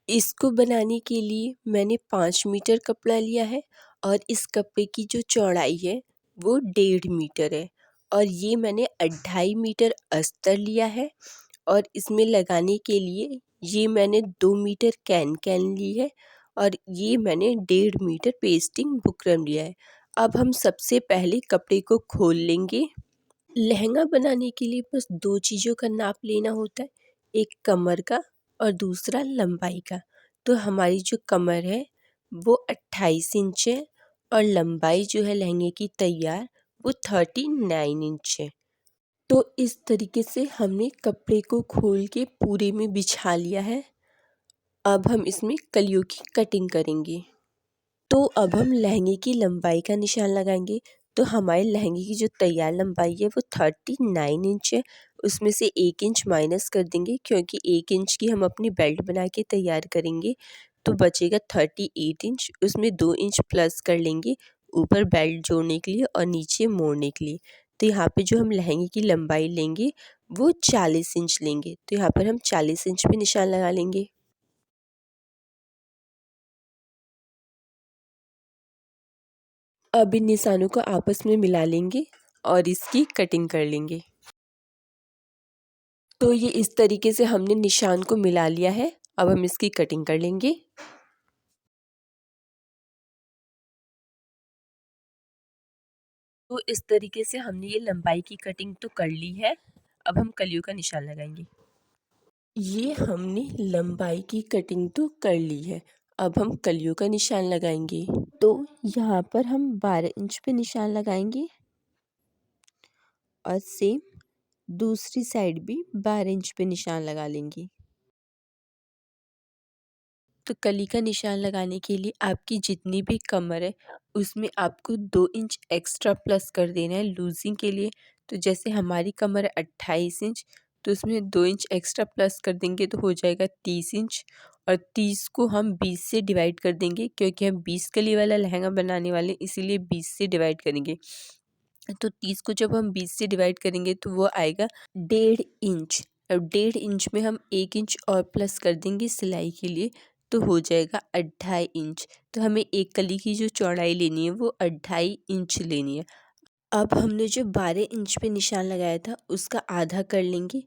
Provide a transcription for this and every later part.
इसको बनाने के लिए मैंने 5 मीटर कपड़ा लिया है और इस कपड़े की जो चौड़ाई है वो 1.5 मीटर है और ये मैंने 2.5 मीटर अस्तर लिया है और इसमें लगाने के लिए ये मैंने 2 मीटर कैन ली है और ये मैंने 1.5 मीटर पेस्टिंग बुकरम लिया है। अब हम सबसे पहले कपड़े को खोल लेंगे। लहंगा बनाने के लिए बस 2 चीज़ों का नाप लेना होता है, एक कमर का और दूसरा लंबाई का। तो हमारी जो कमर है वो 28 इंच है और लंबाई जो है लहंगे की तैयार वो 39 इंच है। तो इस तरीके से हमने कपड़े को खोल के पूरे में बिछा लिया है। अब हम इसमें कलियों की कटिंग करेंगे। तो अब हम लहंगे की लंबाई का निशान लगाएंगे। तो हमारे लहंगे की जो तैयार लंबाई है वो 39 इंच है। उसमें से 1 इंच माइनस कर देंगे क्योंकि 1 इंच की हम अपनी बेल्ट बना के तैयार करेंगे। तो बचेगा 38 इंच। उसमें 2 इंच प्लस कर लेंगे ऊपर बेल्ट जोड़ने के लिए और नीचे मोड़ने के लिए। तो यहाँ पे जो हम लहंगे की लंबाई लेंगे वो 40 इंच लेंगे। तो यहाँ पर हम 40 इंच पे निशान लगा लेंगे। अब इन निशानों को आपस में मिला लेंगे और इसकी कटिंग कर लेंगे। तो ये इस तरीके से हमने निशान को मिला लिया है। अब हम इसकी कटिंग कर लेंगे। तो इस तरीके से हमने ये लंबाई की कटिंग तो कर ली है। अब हम कलियों का निशान लगाएंगे। ये हमने लंबाई की कटिंग तो कर ली है। अब हम कलियों का निशान लगाएंगे। तो यहाँ पर हम 12 इंच पे निशान लगाएंगे और सेम दूसरी साइड भी 12 इंच पे निशान लगा लेंगे। तो कली का निशान लगाने के लिए आपकी जितनी भी कमर है उसमें आपको 2 इंच एक्स्ट्रा प्लस कर देना है लूजिंग के लिए। तो जैसे हमारी कमर है 28 इंच तो उसमें 2 इंच एक्स्ट्रा प्लस कर देंगे तो हो जाएगा 30 इंच और 30 को हम 20 से डिवाइड कर देंगे क्योंकि हम 20 कली वाला लहंगा बनाने वाले इसीलिए 20 से डिवाइड करेंगे। तो 30 को जब हम 20 से डिवाइड करेंगे तो वो आएगा 1.5 इंच। अब 1.5 इंच में हम 1 इंच और प्लस कर देंगे सिलाई के लिए तो हो जाएगा 2.5 इंच। तो हमें एक कली की जो चौड़ाई लेनी है वो 2.5 इंच लेनी है। अब हमने जो 12 इंच पे निशान लगाया था उसका आधा कर लेंगे।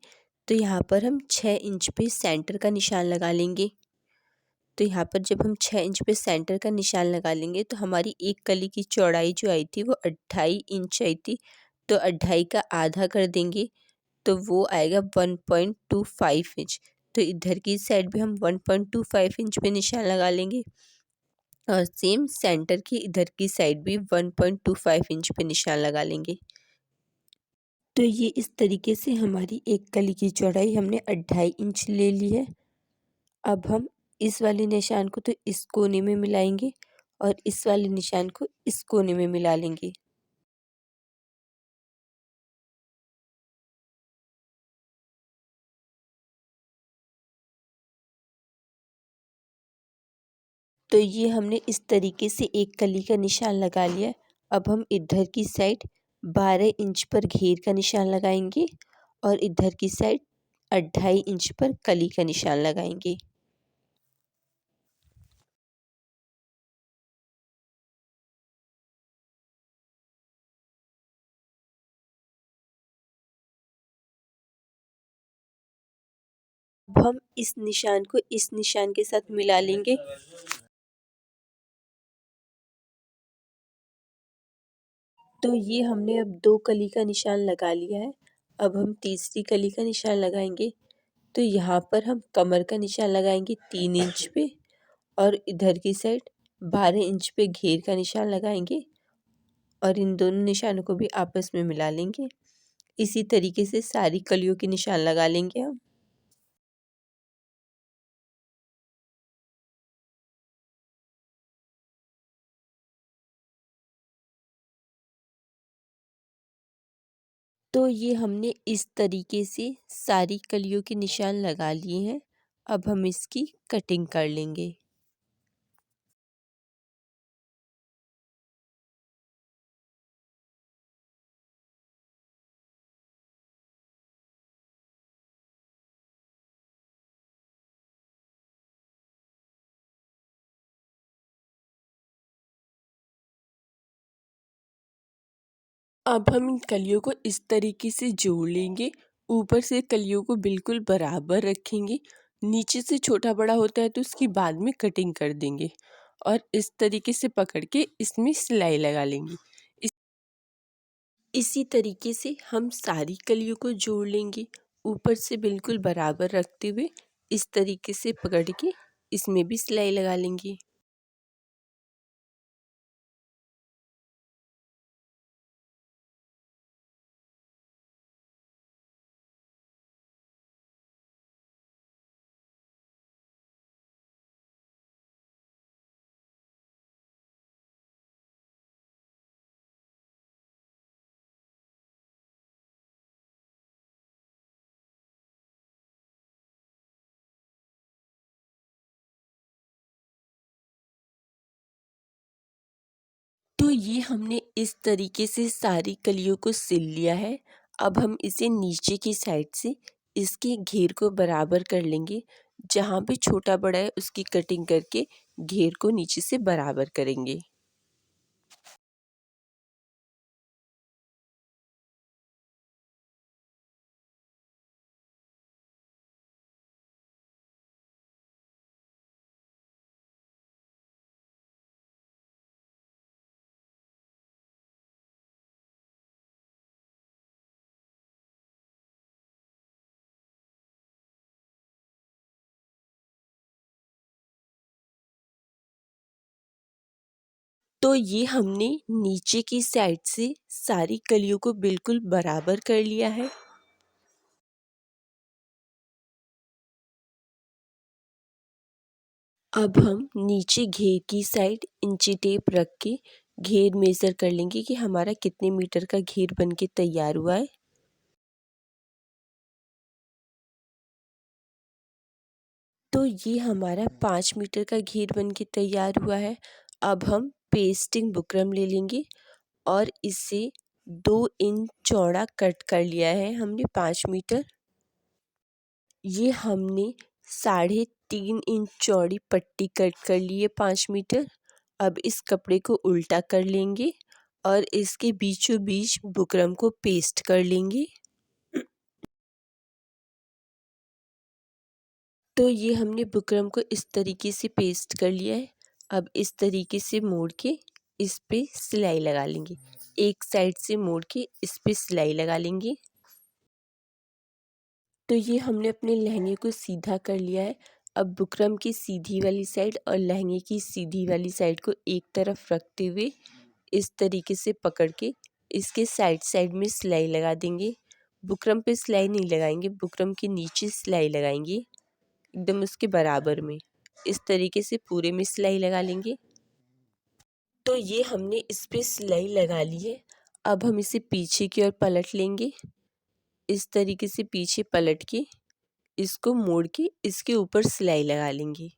तो यहाँ पर हम 6 इंच पे सेंटर का निशान लगा लेंगे। तो यहाँ पर जब हम 6 इंच पे सेंटर का निशान लगा लेंगे तो हमारी एक कली की चौड़ाई जो आई थी वो 2.5 इंच आई थी। तो 2.5 का आधा कर देंगे तो वो आएगा 1.25 इंच। तो इधर की साइड भी हम 1.25 इंच पे निशान लगा लेंगे और सेम सेंटर की इधर की साइड भी 1.25 इंच पे निशान लगा लेंगे। तो ये इस तरीके से हमारी एक कली की चौड़ाई हमने 2.5 इंच ले ली है। अब हम इस वाले निशान को तो इस कोने में मिलाएंगे और इस वाले निशान को इस कोने में मिला लेंगे। तो ये हमने इस तरीके से एक कली का निशान लगा लिया। अब हम इधर की साइड 12 इंच पर घेर का निशान लगाएंगे और इधर की साइड 2.5 इंच पर कली का निशान लगाएंगे। अब हम इस निशान को इस निशान के साथ मिला लेंगे। तो ये हमने अब 2 कली का निशान लगा लिया है। अब हम तीसरी कली का निशान लगाएंगे। तो यहाँ पर हम कमर का निशान लगाएंगे 3 इंच पे और इधर की साइड 12 इंच पे घेर का निशान लगाएंगे और इन दोनों निशानों को भी आपस में मिला लेंगे। इसी तरीके से सारी कलियों के निशान लगा लेंगे हम। तो ये हमने इस तरीके से सारी कलियों के निशान लगा लिए हैं। अब हम इसकी कटिंग कर लेंगे। अब हम इन कलियों को इस तरीके से जोड़ लेंगे। ऊपर से कलियों को बिल्कुल बराबर रखेंगे। नीचे से छोटा बड़ा होता है तो उसकी बाद में कटिंग कर देंगे और इस तरीके से पकड़ के इसमें सिलाई लगा लेंगे। इसी तरीके से हम सारी कलियों को जोड़ लेंगे। ऊपर से बिल्कुल बराबर रखते हुए इस तरीके से पकड़ के इसमें भी सिलाई लगा लेंगे। तो ये हमने इस तरीके से सारी कलियों को सिल लिया है। अब हम इसे नीचे की साइड से इसके घेर को बराबर कर लेंगे। जहाँ पे छोटा बड़ा है उसकी कटिंग करके घेर को नीचे से बराबर करेंगे। तो ये हमने नीचे की साइड से सारी कलियों को बिल्कुल बराबर कर लिया है। अब हम नीचे घेर की साइड इंची टेप रख के घेर मेज़र कर लेंगे कि हमारा कितने मीटर का घेर बन के तैयार हुआ है। तो ये हमारा 5 मीटर का घेर बन के तैयार हुआ है। अब हम पेस्टिंग बुकरम ले लेंगे और इसे 2 इंच चौड़ा कट कर लिया है हमने 5 मीटर। ये हमने 3.5 इंच चौड़ी पट्टी कट कर ली है 5 मीटर। अब इस कपड़े को उल्टा कर लेंगे और इसके बीचों बीच बुकरम को पेस्ट कर लेंगे। तो ये हमने बुकरम को इस तरीके से पेस्ट कर लिया है। अब इस तरीके से मोड़ के इस पे सिलाई लगा लेंगे। एक साइड से मोड़ के इस पे सिलाई लगा लेंगे। तो ये हमने अपने लहंगे को सीधा कर लिया है। अब बुकरम की सीधी वाली साइड और लहंगे की सीधी वाली साइड को एक तरफ रखते हुए इस तरीके से पकड़ के इसके साइड साइड में सिलाई लगा देंगे। बुकरम पे सिलाई नहीं लगाएंगे, बुकरम के नीचे सिलाई लगाएंगे एकदम उसके बराबर में। इस तरीके से पूरे में सिलाई लगा लेंगे। तो ये हमने इस पे सिलाई लगा ली है। अब हम इसे पीछे की ओर पलट लेंगे। इस तरीके से पीछे पलट के इसको मोड़ के इसके ऊपर सिलाई लगा लेंगे।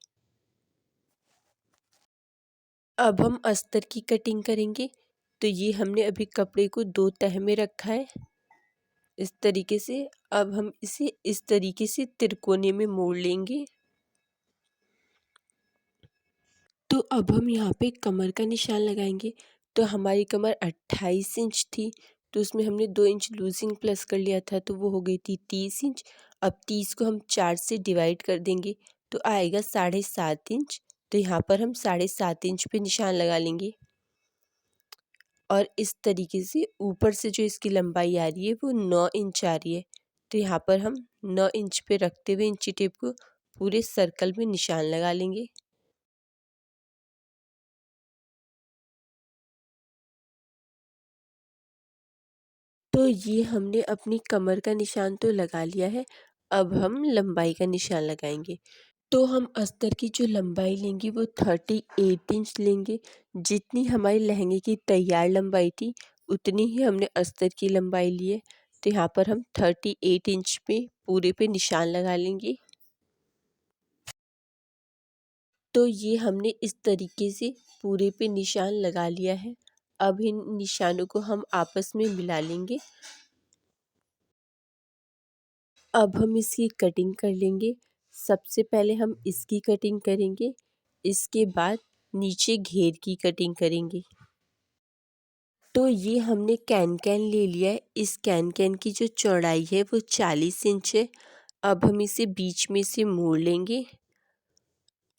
अब हम अस्तर की कटिंग करेंगे। तो ये हमने अभी कपड़े को 2 तह में रखा है इस तरीके से। अब हम इसे इस तरीके से तिरकोने में मोड़ लेंगे। तो अब हम यहाँ पे कमर का निशान लगाएंगे। तो हमारी कमर 28 इंच थी, तो उसमें हमने 2 इंच लूजिंग प्लस कर लिया था, तो वो हो गई थी 30 इंच। अब 30 को हम 4 से डिवाइड कर देंगे तो आएगा 7.5 इंच। तो यहाँ पर हम 7.5 इंच पे निशान लगा लेंगे और इस तरीके से ऊपर से जो इसकी लंबाई आ रही है वो 9 इंच आ रही है। तो यहाँ पर हम 9 इंच पे रखते हुए इंची टेप को पूरे सर्कल में निशान लगा लेंगे। तो ये हमने अपनी कमर का निशान तो लगा लिया है। अब हम लंबाई का निशान लगाएंगे। तो हम अस्तर की जो लंबाई लेंगे वो 38 इंच लेंगे। जितनी हमारी लहंगे की तैयार लंबाई थी उतनी ही हमने अस्तर की लंबाई ली है। तो यहाँ पर हम 38 इंच पे पूरे पे निशान लगा लेंगे। तो ये हमने इस तरीके से पूरे पे निशान लगा लिया है। अब इन निशानों को हम आपस में मिला लेंगे। अब हम इसकी कटिंग कर लेंगे। सबसे पहले हम इसकी कटिंग करेंगे, इसके बाद नीचे घेर की कटिंग करेंगे। तो ये हमने कैन कैन ले लिया है। इस कैन कैन की जो चौड़ाई है वो 40 इंच है। अब हम इसे बीच में से मोड़ लेंगे।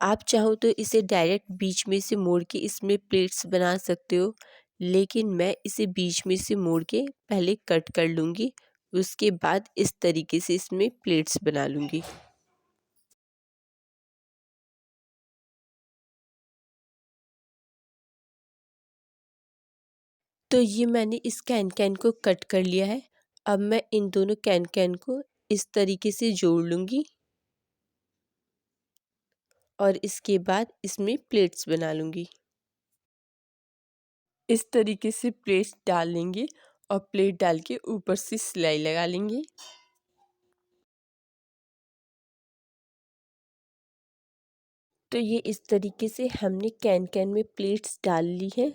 आप चाहो तो इसे डायरेक्ट बीच में से मोड़ के इसमें प्लेट्स बना सकते हो, लेकिन मैं इसे बीच में से मोड़ के पहले कट कर लूँगी। उसके बाद इस तरीके से इसमें प्लेट्स बना लूँगी। तो ये मैंने इस कैन कैन को कट कर लिया है। अब मैं इन दोनों कैन कैन को इस तरीके से जोड़ लूँगी और इसके बाद इसमें प्लेट्स बना लूँगी। इस तरीके से प्लेट्स डाल लेंगे और प्लेट डाल के ऊपर से सिलाई लगा लेंगे। तो ये इस तरीके से हमने कैन कैन में प्लेट्स डाल ली हैं।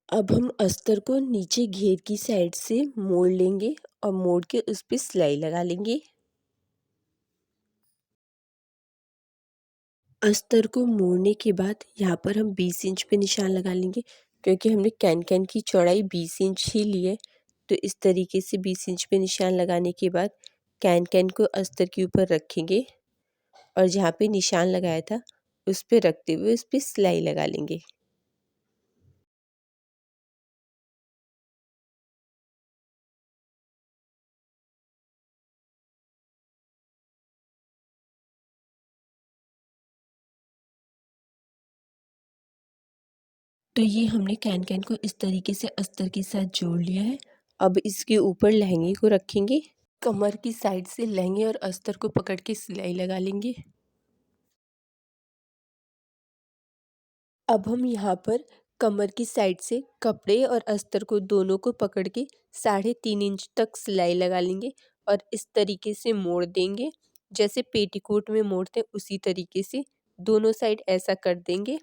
अब हम अस्तर को नीचे घेर की साइड से मोड़ लेंगे और मोड़ के उस पे सिलाई लगा लेंगे। अस्तर को मोड़ने के बाद यहाँ पर हम 20 इंच पे निशान लगा लेंगे, क्योंकि हमने कैन कैन की चौड़ाई 20 इंच ही ली है। तो इस तरीके से 20 इंच पे निशान लगाने के बाद कैन कैन को अस्तर के ऊपर रखेंगे और जहाँ पे निशान लगाया था उस पे रखते हुए उस पे सिलाई लगा लेंगे। तो ये हमने कैन कैन को इस तरीके से अस्तर के साथ जोड़ लिया है। अब इसके ऊपर लहंगे को रखेंगे। कमर की साइड से लहंगे और अस्तर को पकड़ के सिलाई लगा लेंगे। अब हम यहाँ पर कमर की साइड से कपड़े और अस्तर को दोनों को पकड़ के 3.5 इंच तक सिलाई लगा लेंगे और इस तरीके से मोड़ देंगे। जैसे पेटीकोट में मोड़ते हैं उसी तरीके से दोनों साइड ऐसा कर देंगे।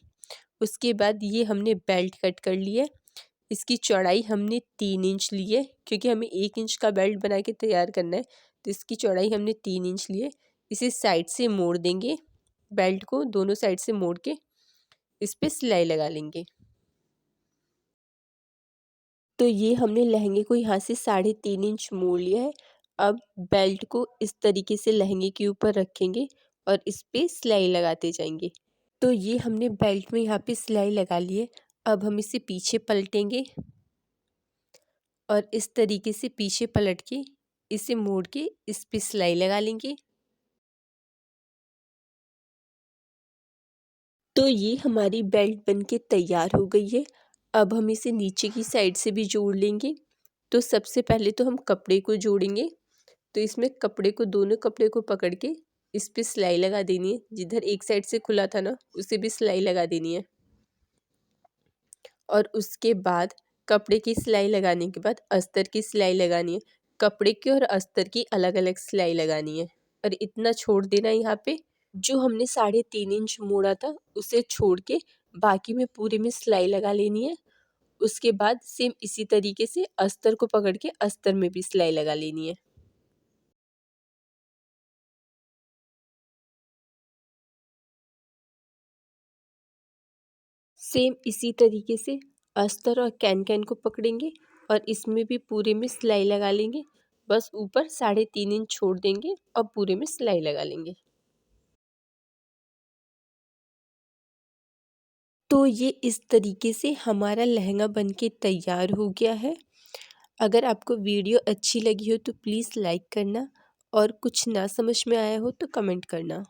उसके बाद ये हमने बेल्ट कट कर लिया है। इसकी चौड़ाई हमने 3 इंच ली है, क्योंकि हमें 1 इंच का बेल्ट बना के तैयार करना है। तो इसकी चौड़ाई हमने 3 इंच ली है। इसे साइड से मोड़ देंगे, बेल्ट को दोनों साइड से मोड़ के इस पे सिलाई लगा लेंगे। तो ये हमने लहंगे को यहाँ से 3.5 इंच मोड़ लिया है। अब बेल्ट को इस तरीके से लहंगे के ऊपर रखेंगे और इस पे सिलाई लगाते जाएंगे। तो ये हमने बेल्ट में यहाँ पे सिलाई लगा ली है। अब हम इसे पीछे पलटेंगे और इस तरीके से पीछे पलट के इसे मोड़ के इस पे सिलाई लगा लेंगे। तो ये हमारी बेल्ट बनके तैयार हो गई है। अब हम इसे नीचे की साइड से भी जोड़ लेंगे। तो सबसे पहले तो हम कपड़े को जोड़ेंगे। तो इसमें कपड़े को दोनों कपड़े को पकड़ के इस पे सिलाई लगा देनी है। जिधर एक साइड से खुला था ना उसे भी सिलाई लगा देनी है। और उसके बाद कपड़े की सिलाई लगाने के बाद अस्तर की सिलाई लगानी है। कपड़े की और अस्तर की अलग अलग सिलाई लगानी है और इतना छोड़ देना है यहाँ पे। जो हमने 3.5 इंच मोड़ा था उसे छोड़ के बाकी में पूरे में सिलाई लगा लेनी है। उसके बाद सेम इसी तरीके से अस्तर को पकड़ के अस्तर में भी सिलाई लगा लेनी है। सेम इसी तरीके से अस्तर और कैन कैन को पकड़ेंगे और इसमें भी पूरे में सिलाई लगा लेंगे। बस ऊपर 3.5 इंच छोड़ देंगे और पूरे में सिलाई लगा लेंगे। तो ये इस तरीके से हमारा लहंगा बनके तैयार हो गया है। अगर आपको वीडियो अच्छी लगी हो तो प्लीज़ लाइक करना और कुछ ना समझ में आया हो तो कमेंट करना।